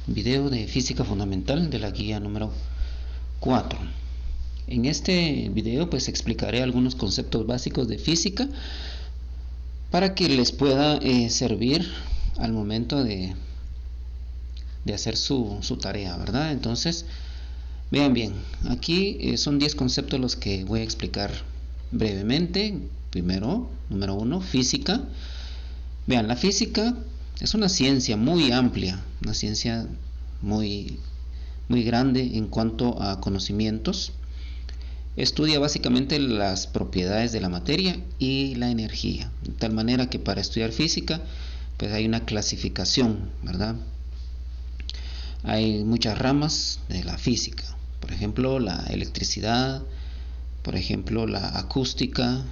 Video de física fundamental de la guía número 4. En este video pues explicaré algunos conceptos básicos de física para que les pueda servir al momento de hacer su tarea, ¿verdad? Entonces, vean bien, aquí son 10 conceptos los que voy a explicar brevemente. Primero, número 1, física. Vean, la física es una ciencia muy amplia, una ciencia muy grande en cuanto a conocimientos. Estudia básicamente las propiedades de la materia y la energía, de tal manera que para estudiar física pues hay una clasificación, ¿verdad? Hay muchas ramas de la física, por ejemplo la electricidad, por ejemplo la acústica,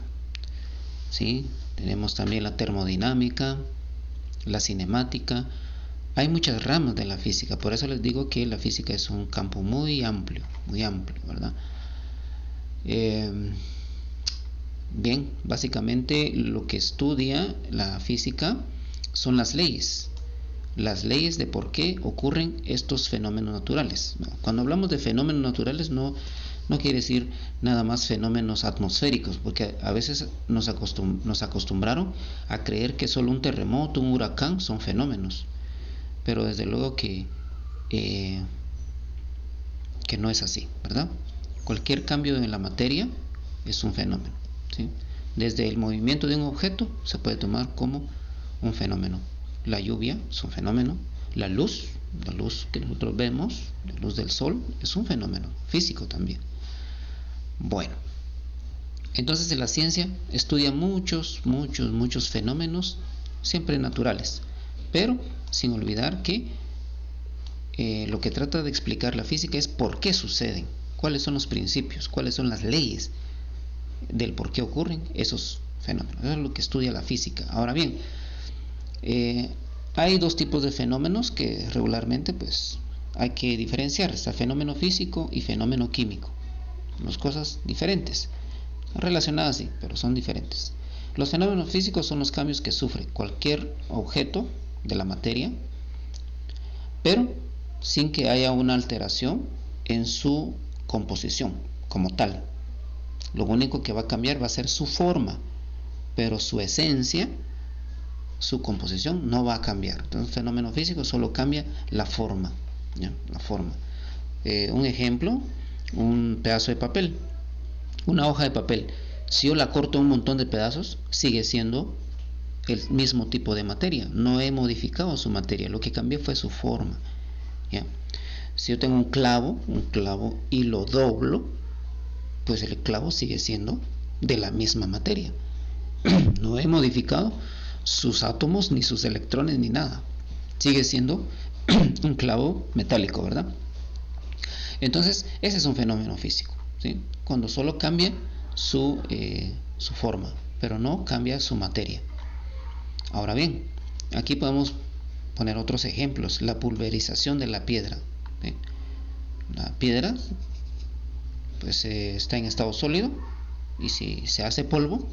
¿sí? Tenemos también la termodinámica, la cinemática. Hay muchas ramas de la física, por eso les digo que la física es un campo muy amplio, ¿verdad? Bien, básicamente lo que estudia la física son las leyes de por qué ocurren estos fenómenos naturales. Cuando hablamos de fenómenos naturales no quiere decir nada más fenómenos atmosféricos, porque a veces nos acostumbraron a creer que solo un terremoto, un huracán son fenómenos, pero desde luego que no es así, ¿verdad? Cualquier cambio en la materia es un fenómeno, ¿sí? Desde el movimiento de un objeto se puede tomar como un fenómeno. La lluvia es un fenómeno, la luz que nosotros vemos, la luz del sol, es un fenómeno físico también. Bueno, entonces la ciencia estudia muchos fenómenos, siempre naturales, pero sin olvidar que lo que trata de explicar la física es por qué suceden, cuáles son los principios, cuáles son las leyes del por qué ocurren esos fenómenos. Eso es lo que estudia la física. Ahora bien, hay dos tipos de fenómenos que regularmente pues hay que diferenciar: está fenómeno físico y fenómeno químico. Dos cosas diferentes, relacionadas sí, pero son diferentes. Los fenómenos físicos son los cambios que sufre cualquier objeto de la materia, pero sin que haya una alteración en su composición como tal. Lo único que va a cambiar va a ser su forma, pero su esencia, su composición no va a cambiar. Entonces, el fenómeno físico solo cambia la forma, ¿ya? La forma. Un ejemplo, un pedazo de papel, una hoja de papel. Si yo la corto en un montón de pedazos, sigue siendo el mismo tipo de materia. No he modificado su materia, lo que cambié fue su forma, ¿ya? Si yo tengo un clavo y lo doblo, pues el clavo sigue siendo de la misma materia. No he modificado sus átomos, ni sus electrones, ni nada. Sigue siendo un clavo metálico, ¿verdad? Entonces, ese es un fenómeno físico, ¿sí? Cuando solo cambia su forma, pero no cambia su materia. Ahora bien, aquí podemos poner otros ejemplos. La pulverización de la piedra, ¿sí? La piedra pues está en estado sólido, y si se hace polvo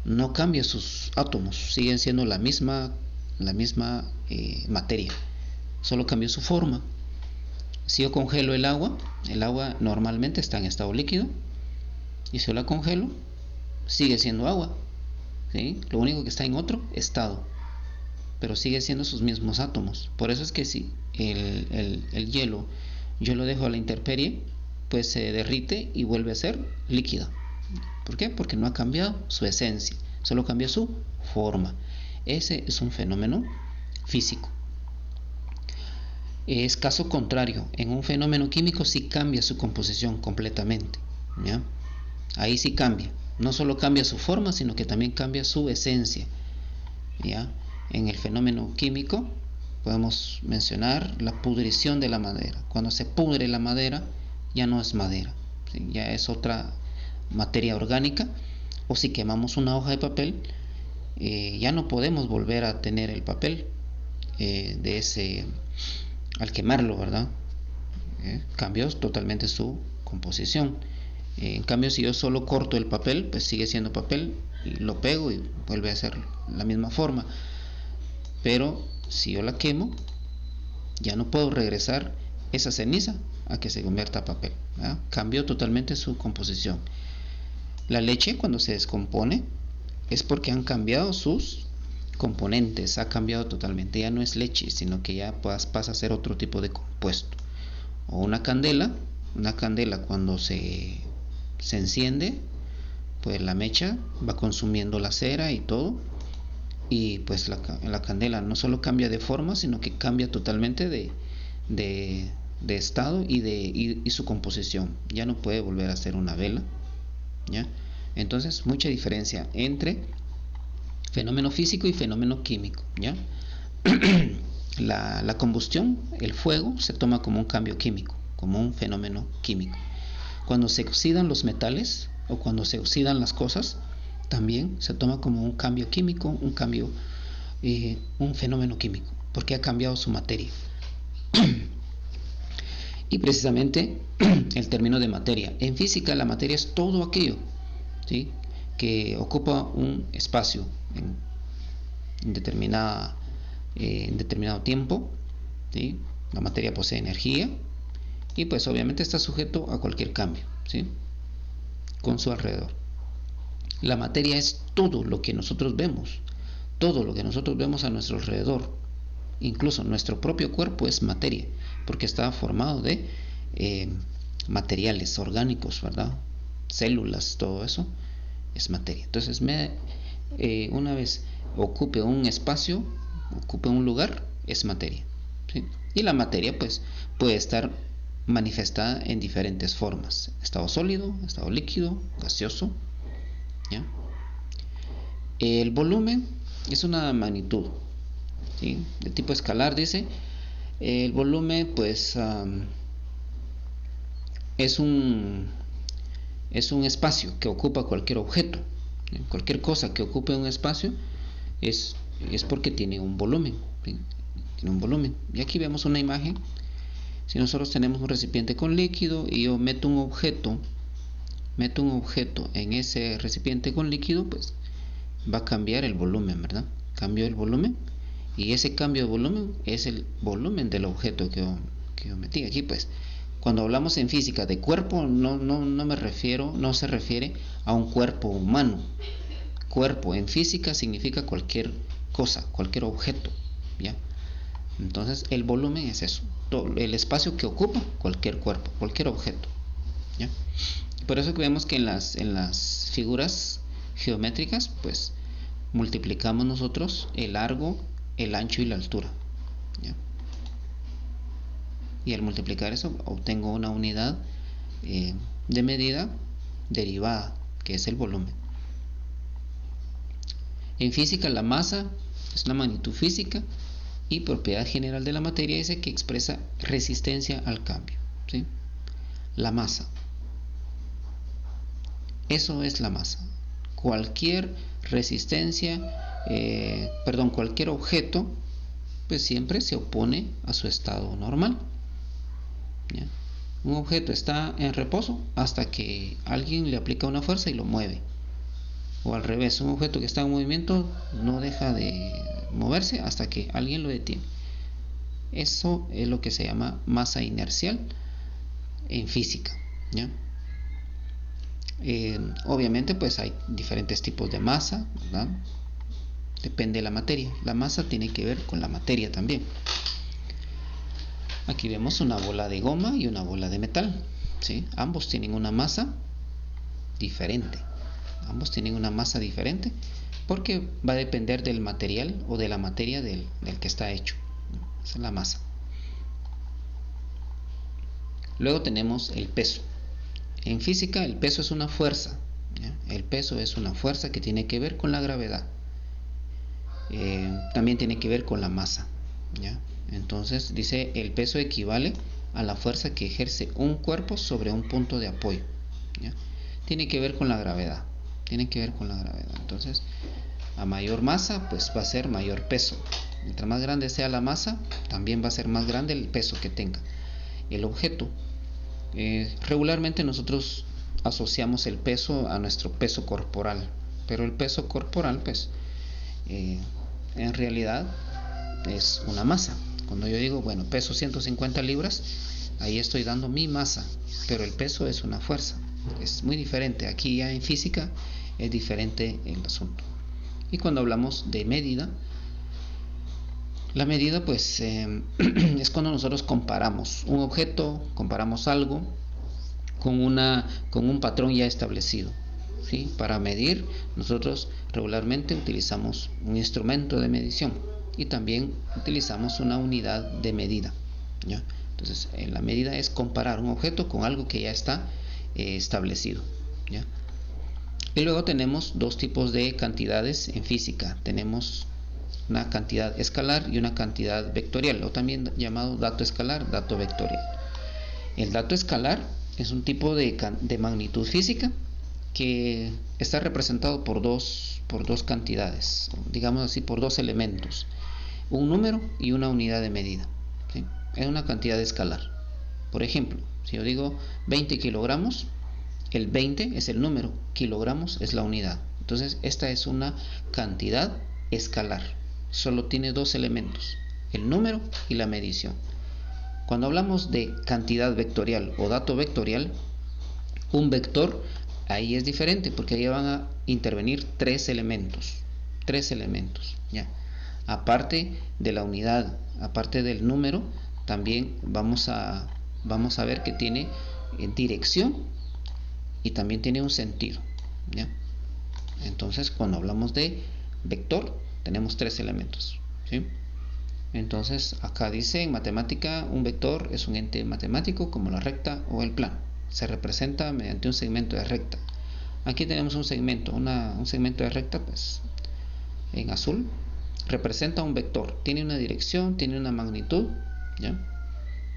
no cambia sus átomos, siguen siendo la misma materia, solo cambió su forma. Si yo congelo el agua normalmente está en estado líquido, y si yo la congelo sigue siendo agua, ¿sí? Lo único que está en otro estado, pero sigue siendo sus mismos átomos. Por eso es que si el hielo yo lo dejo a la intemperie, pues se derrite y vuelve a ser líquido. ¿Por qué? Porque no ha cambiado su esencia, solo cambió su forma. Ese es un fenómeno físico. Es caso contrario, en un fenómeno químico sí cambia su composición completamente, ¿ya? Ahí sí cambia, no solo cambia su forma, sino que también cambia su esencia, ¿ya? En el fenómeno químico podemos mencionar la pudrición de la madera. Cuando se pudre la madera, ya no es madera, ¿sí? Ya es otra materia orgánica. O si quemamos una hoja de papel, ya no podemos volver a tener el papel al quemarlo, ¿verdad? Cambió totalmente su composición. En cambio, si yo solo corto el papel, pues sigue siendo papel, y lo pego y vuelve a ser la misma forma. Pero si yo la quemo, Ya no puedo regresar esa ceniza a que se convierta a papel, ¿verdad? Cambió totalmente su composición. La leche, cuando se descompone, es porque han cambiado sus componentes, ha cambiado totalmente. Ya no es leche, sino que ya pasa a ser otro tipo de compuesto. O una candela cuando se enciende, pues la mecha va consumiendo la cera y todo, y pues la candela no solo cambia de forma, sino que cambia totalmente de estado y su composición. Ya no puede volver a ser una vela, ¿ya? Entonces, mucha diferencia entre fenómeno físico y fenómeno químico, ¿ya? La combustión, el fuego, se toma como un cambio químico, como un fenómeno químico. Cuando se oxidan los metales o cuando se oxidan las cosas, también se toma como un cambio químico, un fenómeno químico, porque ha cambiado su materia. Y precisamente el término de materia. En física, la materia es todo aquello, ¿sí?, que ocupa un espacio en determinado tiempo, ¿sí? La materia posee energía y pues obviamente está sujeto a cualquier cambio, ¿sí?, con su alrededor. La materia es todo lo que nosotros vemos, todo lo que nosotros vemos a nuestro alrededor. Incluso nuestro propio cuerpo es materia, porque está formado de materiales orgánicos, ¿verdad? Células, todo eso es materia. Entonces, una vez ocupe un espacio, ocupe un lugar, es materia, ¿sí? Y la materia pues puede estar manifestada en diferentes formas: estado sólido, estado líquido, gaseoso, ¿ya? El volumen es una magnitud, ¿sí?, de tipo escalar. Dice, el volumen pues es un espacio que ocupa cualquier objeto, ¿sí? Cualquier cosa que ocupe un espacio es porque tiene un volumen, ¿sí? Tiene un volumen. Y aquí vemos una imagen. Si nosotros tenemos un recipiente con líquido y yo meto un objeto en ese recipiente con líquido, pues va a cambiar el volumen, ¿verdad? Cambió el volumen, y ese cambio de volumen es el volumen del objeto que yo metí. Aquí pues, cuando hablamos en física de cuerpo, no se refiere a un cuerpo humano. Cuerpo en física significa cualquier cosa, cualquier objeto, ¿ya? Entonces el volumen es eso, el espacio que ocupa cualquier cuerpo, cualquier objeto, ¿ya? Por eso que vemos que en las figuras geométricas pues multiplicamos nosotros el largo, el ancho y la altura, ¿ya? Y al multiplicar eso obtengo una unidad de medida derivada, que es el volumen. En física, la masa es la magnitud física y propiedad general de la materia, dice que expresa resistencia al cambio, ¿sí? La masa, eso es la masa. Cualquier cualquier objeto pues siempre se opone a su estado normal, ¿ya? Un objeto está en reposo hasta que alguien le aplica una fuerza y lo mueve. O al revés, un objeto que está en movimiento no deja de moverse hasta que alguien lo detiene. Eso es lo que se llama masa inercial en física, ¿ya? Obviamente pues hay diferentes tipos de masa, ¿verdad? Depende de la materia. La masa tiene que ver con la materia también. Aquí vemos una bola de goma y una bola de metal, ¿sí? Ambos tienen una masa diferente. Porque va a depender del material o de la materia del que está hecho. Esa es la masa. Luego tenemos el peso. En física el peso es una fuerza, ¿ya? El peso es una fuerza que tiene que ver con la gravedad. También tiene que ver con la masa, ¿ya? Entonces dice, el peso equivale a la fuerza que ejerce un cuerpo sobre un punto de apoyo, ¿ya? Tiene que ver con la gravedad. Entonces, a mayor masa pues va a ser mayor peso. Mientras más grande sea la masa, también va a ser más grande el peso que tenga el objeto. Regularmente nosotros asociamos el peso a nuestro peso corporal, pero el peso corporal pues en realidad es una masa. Cuando yo digo, bueno, peso 150 libras, ahí estoy dando mi masa, pero el peso es una fuerza. Es muy diferente. Aquí ya en física es diferente el asunto. Y cuando hablamos de medida, la medida pues es cuando nosotros comparamos un objeto, comparamos algo con un patrón ya establecido. ¿Sí? Para medir, nosotros regularmente utilizamos un instrumento de medición y también utilizamos una unidad de medida, ¿ya? Entonces, la medida es comparar un objeto con algo que ya está establecido, ¿ya? Y luego tenemos dos tipos de cantidades en física. Tenemos una cantidad escalar y una cantidad vectorial, o también llamado dato escalar, dato vectorial. El dato escalar es un tipo de magnitud física que está representado por dos cantidades, digamos así, por dos elementos, un número y una unidad de medida, ¿sí? Es una cantidad escalar. Por ejemplo, si yo digo 20 kilogramos, el 20 es el número, kilogramos es la unidad. Entonces esta es una cantidad escalar, solo tiene dos elementos, el número y la medición. Cuando hablamos de cantidad vectorial o dato vectorial, un vector ahí es diferente porque ahí van a intervenir tres elementos, ¿ya? Aparte de la unidad, aparte del número, también vamos a ver que tiene dirección y también tiene un sentido, ¿ya? Entonces, cuando hablamos de vector, tenemos tres elementos, ¿sí? Entonces, acá dice en matemática, un vector es un ente matemático como la recta o el plano. Se representa mediante un segmento de recta. Aquí tenemos un segmento, un segmento de recta, pues en azul, representa un vector. Tiene una dirección, tiene una magnitud, ¿ya?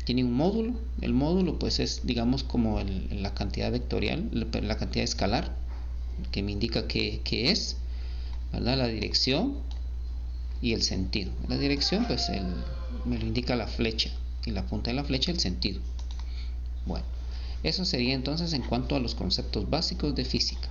Tiene un módulo. El módulo, pues es, digamos, como la cantidad vectorial, la cantidad escalar, que me indica qué es, ¿verdad? La dirección y el sentido. La dirección, pues me lo indica la flecha, y la punta de la flecha el sentido. Bueno, eso sería entonces en cuanto a los conceptos básicos de física.